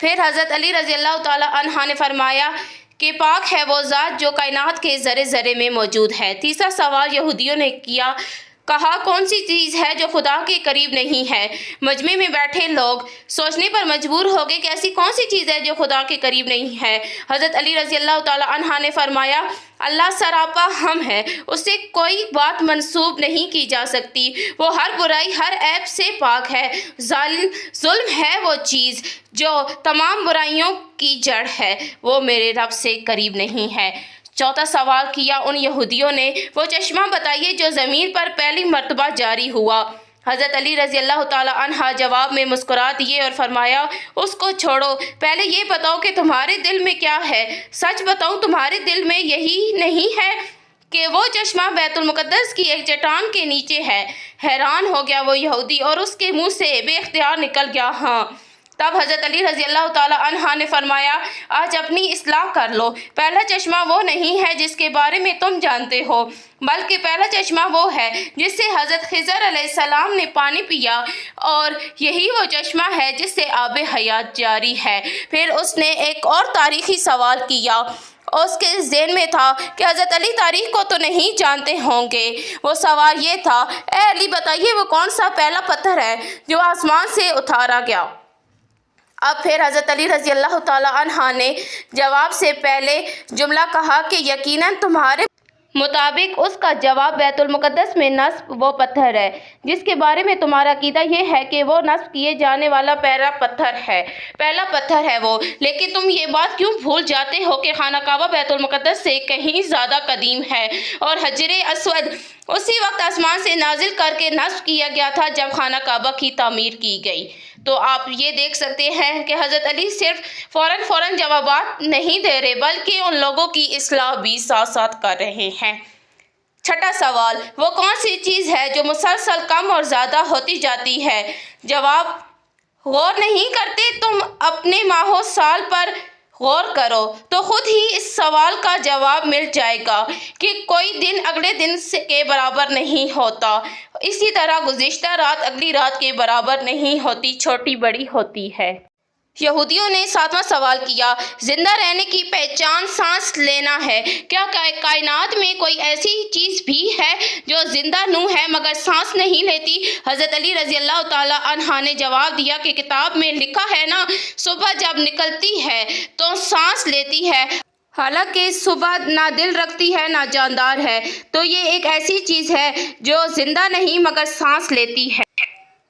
پھر حضرت علی رضی اللہ تعالیٰ عنہ نے فرمایا کہ پاک ہے وہ ذات جو کائنات کے ذرے ذرے میں موجود ہے۔ تیسرا سوال یہودیوں نے کہا کون سی چیز ہے جو خدا کے قریب نہیں ہے؟ مجمع میں بیٹھے لوگ سوچنے پر مجبور ہو گئے کہ ایسی کون سی چیز ہے جو خدا کے قریب نہیں ہے؟ حضرت علی رضی اللہ تعالیٰ عنہ نے فرمایا اللہ سراپا ہم ہے، اس سے کوئی بات منسوب نہیں کی جا سکتی، وہ ہر برائی ہر عیب سے پاک ہے، ظلم ہے وہ چیز جو تمام برائیوں کی جڑ ہے، وہ میرے رب سے قریب نہیں ہے۔ چوتھا سوال کیا ان یہودیوں نے وہ چشمہ بتائیے جو زمین پر پہلی مرتبہ جاری ہوا۔ حضرت علی رضی اللہ تعالیٰ عنہ جواب میں مسکرا دیے اور فرمایا اس کو چھوڑو، پہلے یہ بتاؤ کہ تمہارے دل میں کیا ہے؟ سچ بتاؤ تمہارے دل میں یہی نہیں ہے کہ وہ چشمہ بیت المقدس کی ایک چٹان کے نیچے ہے؟ حیران ہو گیا وہ یہودی اور اس کے منہ سے بے اختیار نکل گیا ہاں۔ تب حضرت علی رضی اللہ تعالیٰ عنہ نے فرمایا آج اپنی اصلاح کر لو، پہلا چشمہ وہ نہیں ہے جس کے بارے میں تم جانتے ہو، بلکہ پہلا چشمہ وہ ہے جس سے حضرت خضر علیہ السلام نے پانی پیا، اور یہی وہ چشمہ ہے جس سے آب حیات جاری ہے۔ پھر اس نے ایک اور تاریخی سوال کیا، اس کے ذہن میں تھا کہ حضرت علی تاریخ کو تو نہیں جانتے ہوں گے۔ وہ سوال یہ تھا اے علی بتائیے وہ کون سا پہلا پتھر ہے جو آسمان سے اتارا گیا؟ اب پھر حضرت علی رضی اللہ تعالیٰ عنہ نے جواب سے پہلے جملہ کہا کہ یقیناً تمہارے مطابق اس کا جواب بیت المقدس میں نصب وہ پتھر ہے جس کے بارے میں تمہارا عقیدہ یہ ہے کہ وہ نصب کیے جانے والا پہلا پتھر ہے وہ، لیکن تم یہ بات کیوں بھول جاتے ہو کہ خانہ کعبہ بیت المقدس سے کہیں زیادہ قدیم ہے، اور حجر اسود اسی وقت آسمان سے نازل کر کے نصب کیا گیا تھا جب خانہ کعبہ کی تعمیر کی گئی۔ تو آپ یہ دیکھ سکتے ہیں کہ حضرت علی صرف فوراً جوابات نہیں دے رہے بلکہ ان لوگوں کی اصلاح بھی ساتھ ساتھ کر رہے ہیں۔ چھٹا سوال وہ کون سی چیز ہے جو مسلسل کم اور زیادہ ہوتی جاتی ہے؟ جواب غور نہیں کرتے تم اپنے ماہ و سال پر غور کرو تو خود ہی اس سوال کا جواب مل جائے گا کہ کوئی دن اگلے دن کے برابر نہیں ہوتا، اسی طرح گزشتہ رات اگلی رات کے برابر نہیں ہوتی، چھوٹی بڑی ہوتی ہے۔ یہودیوں نے ساتواں سوال کیا زندہ رہنے کی پہچان سانس لینا ہے، کیا کائنات میں کوئی ایسی چیز بھی ہے جو زندہ نو ہے مگر سانس نہیں لیتی؟ حضرت علی رضی اللہ تعالیٰ عنہ نے جواب دیا کہ کتاب میں لکھا ہے نا، صبح جب نکلتی ہے تو سانس لیتی ہے، حالانکہ صبح نہ دل رکھتی ہے نہ جاندار ہے، تو یہ ایک ایسی چیز ہے جو زندہ نہیں مگر سانس لیتی ہے۔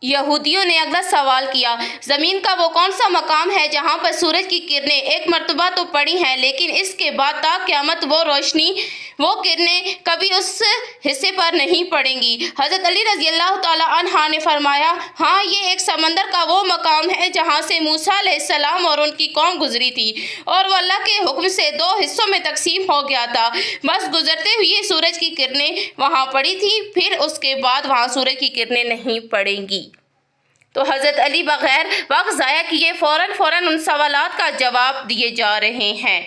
یہودیوں نے اگلا سوال کیا زمین کا وہ کون سا مقام ہے جہاں پر سورج کی کرنیں ایک مرتبہ تو پڑی ہیں لیکن اس کے بعد تا قیامت وہ روشنی وہ کرنیں کبھی اس حصے پر نہیں پڑیں گی؟ حضرت علی رضی اللہ تعالیٰ عنہ نے فرمایا ہاں یہ ایک سمندر کا وہ مقام ہے جہاں سے موسیٰ علیہ السلام اور ان کی قوم گزری تھی اور وہ اللہ کے حکم سے 2 حصوں میں تقسیم ہو گیا تھا، بس گزرتے ہوئے سورج کی کرنیں وہاں پڑی تھی، پھر اس کے بعد وہاں سورج کی کرنیں نہیں پڑیں گی۔ تو حضرت علی بغیر وقت ضائع کیے فوراً ان سوالات کا جواب دیے جا رہے ہیں۔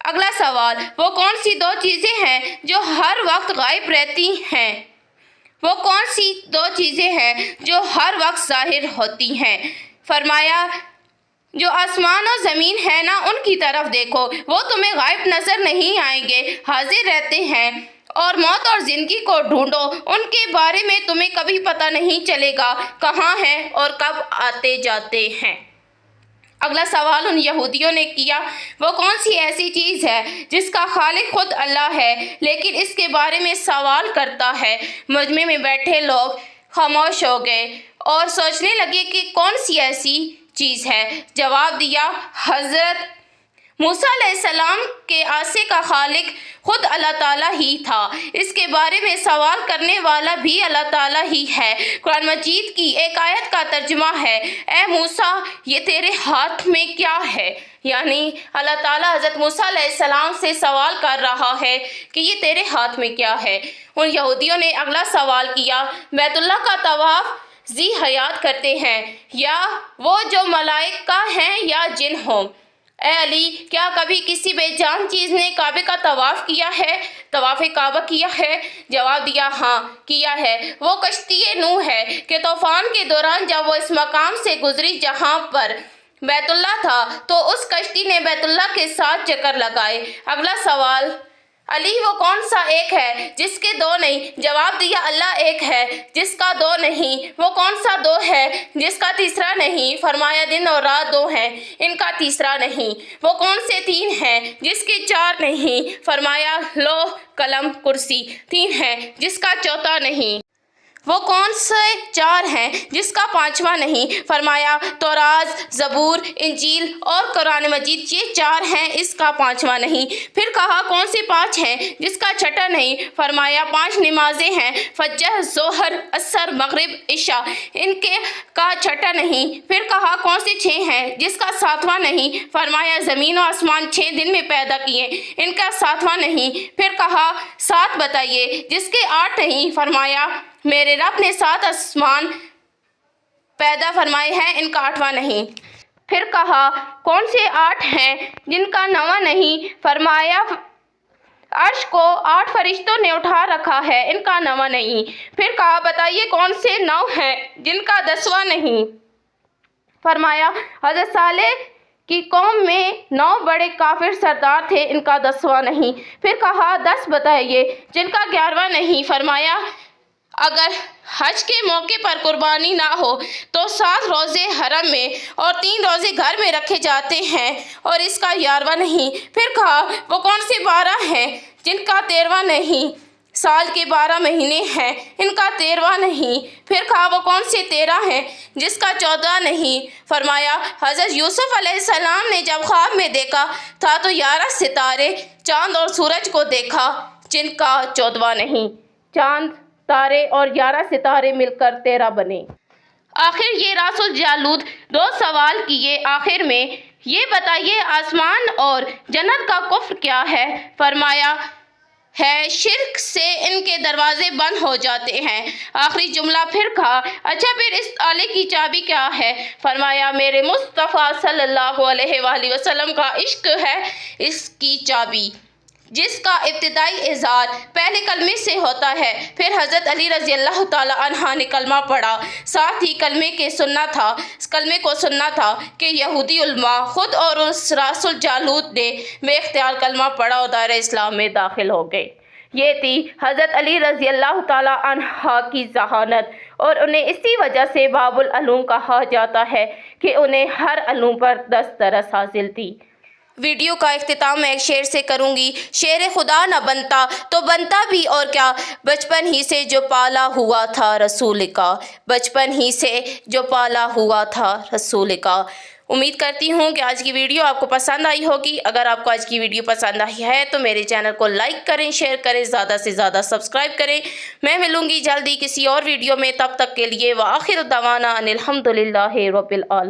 اگلا سوال وہ کون سی 2 چیزیں ہیں جو ہر وقت غائب رہتی ہیں؟ وہ کون سی 2 چیزیں ہیں جو ہر وقت ظاہر ہوتی ہیں؟ فرمایا جو آسمان اور زمین ہے نا ان کی طرف دیکھو، وہ تمہیں غائب نظر نہیں آئیں گے، حاضر رہتے ہیں، اور موت اور زندگی کو ڈھونڈو، ان کے بارے میں تمہیں کبھی پتہ نہیں چلے گا کہاں ہیں اور کب آتے جاتے ہیں۔ اگلا سوال ان یہودیوں نے کیا وہ کون سی ایسی چیز ہے جس کا خالق خود اللہ ہے لیکن اس کے بارے میں سوال کرتا ہے؟ مجمع میں بیٹھے لوگ خاموش ہو گئے اور سوچنے لگے کہ کون سی ایسی چیز ہے۔ جواب دیا حضرت موسیٰ علیہ السلام کے عصا کا خالق خود اللہ تعالیٰ ہی تھا، اس کے بارے میں سوال کرنے والا بھی اللہ تعالیٰ ہی ہے۔ قرآن مجید کی ایک آیت کا ترجمہ ہے اے موسیٰ یہ تیرے ہاتھ میں کیا ہے؟ یعنی اللہ تعالیٰ حضرت موسیٰ علیہ السلام سے سوال کر رہا ہے کہ یہ تیرے ہاتھ میں کیا ہے۔ ان یہودیوں نے اگلا سوال کیا بیت اللہ کا طواف ذی حیات کرتے ہیں یا وہ جو ملائکہ ہیں یا جن ہوں؟ اے علی کیا کبھی کسی بے جان چیز نے کعبے کا طواف کیا ہے، طواف کعبہ کیا ہے؟ جواب دیا ہاں کیا ہے، وہ کشتی نوح ہے کہ طوفان کے دوران جب وہ اس مقام سے گزری جہاں پر بیت اللہ تھا تو اس کشتی نے بیت اللہ کے 7 چکر لگائے۔ اگلا سوال، علی وہ کون سا ایک ہے جس کے 2 نہیں؟ جواب دیا، اللہ ایک ہے جس کا 2 نہیں۔ وہ کون سا 2 ہے جس کا تیسرا نہیں؟ فرمایا دن اور رات 2 ہیں، ان کا تیسرا نہیں۔ وہ کون سے 3 ہیں جس کے 4 نہیں؟ فرمایا لوح قلم کرسی 3 ہیں جس کا چوتھا نہیں۔ وہ کون سے 4 ہیں جس کا 5واں نہیں؟ فرمایا توراۃ، زبور، انجیل اور قرآن مجید، یہ 4 ہیں، اس کا 5واں نہیں۔ پھر کہا کون سے 5 ہیں جس کا 6واں نہیں؟ فرمایا 5 نمازیں ہیں، فجر، ظہر، عصر، مغرب، عشاء، ان کے کا 6واں نہیں۔ پھر کہا کون سے 6 ہیں جس کا 7واں نہیں؟ فرمایا زمین و آسمان 6 دن میں پیدا کیے، ان کا 7واں نہیں۔ پھر کہا 7 بتائیے جس کے 8 نہیں؟ فرمایا میرے رب نے 7 آسمان پیدا فرمائے ہیں، ان کا 8واں نہیں۔ پھر کہا کون سے 8 ہیں جن کا 9واں نہیں؟ فرمایا عرش کو 8 فرشتوں نے اٹھا رکھا ہے، ان کا 9واں نہیں۔ پھر کہا بتائیے کون سے 9 ہیں جن کا 10واں نہیں؟ فرمایا حضرت صالح کی قوم میں 9 بڑے کافر سردار تھے، ان کا 10واں نہیں۔ پھر کہا 10 بتائیے جن کا 11واں نہیں؟ فرمایا اگر حج کے موقع پر قربانی نہ ہو تو 7 روزے حرم میں اور 3 روزے گھر میں رکھے جاتے ہیں، اور اس کا 11واں نہیں۔ پھر کہا وہ کون سے 12 ہیں جن کا 13واں نہیں؟ سال کے 12 مہینے ہیں، ان کا 13واں نہیں۔ پھر کہا وہ کون سے 13 ہیں جس کا 14واں نہیں؟ فرمایا حضرت یوسف علیہ السلام نے جب خواب میں دیکھا تھا تو 11 ستارے، چاند اور سورج کو دیکھا جن کا 14واں نہیں۔ چاند، تارے اور 11 ستارے مل کر 13 بنے۔ آخر یہ راس الجالوت 2 سوال کیے، آخر میں یہ بتائیے آسمان اور جنت کا کفر کیا ہے؟ فرمایا ہے شرک سے ان کے دروازے بند ہو جاتے ہیں۔ آخری جملہ پھر کہا اچھا پھر اس تالے کی چابی کیا ہے؟ فرمایا میرے مصطفیٰ صلی اللہ علیہ وآلہ وسلم کا عشق ہے اس کی چابی، جس کا ابتدائی اظہار پہلے کلمے سے ہوتا ہے۔ پھر حضرت علی رضی اللہ تعالی عنہ نے کلمہ پڑھا، ساتھ ہی کلمے کو سننا تھا کہ یہودی علماء خود اور اس راس الجالوت نے بے اختیار کلمہ پڑھا اور دائرہ اسلام میں داخل ہو گئے۔ یہ تھی حضرت علی رضی اللہ تعالی عنہ کی ذہانت، اور انہیں اسی وجہ سے باب العلوم کہا جاتا ہے کہ انہیں ہر علوم پر دسترس حاصل تھی۔ ویڈیو کا اختتام میں ایک شعر سے کروں گی، شعر خدا نہ بنتا تو بنتا بھی اور کیا، بچپن ہی سے جو پالا ہوا تھا رسول کا، بچپن ہی سے جو پالا ہوا تھا رسول کا۔ امید کرتی ہوں کہ آج کی ویڈیو آپ کو پسند آئی ہوگی۔ اگر آپ کو آج کی ویڈیو پسند آئی ہے تو میرے چینل کو لائک کریں، شیئر کریں، زیادہ سے زیادہ سبسکرائب کریں۔ میں ملوں گی جلدی کسی اور ویڈیو میں، تب تک کے لیے وآخر دعوانا ان الحمدللہ رب العالمین۔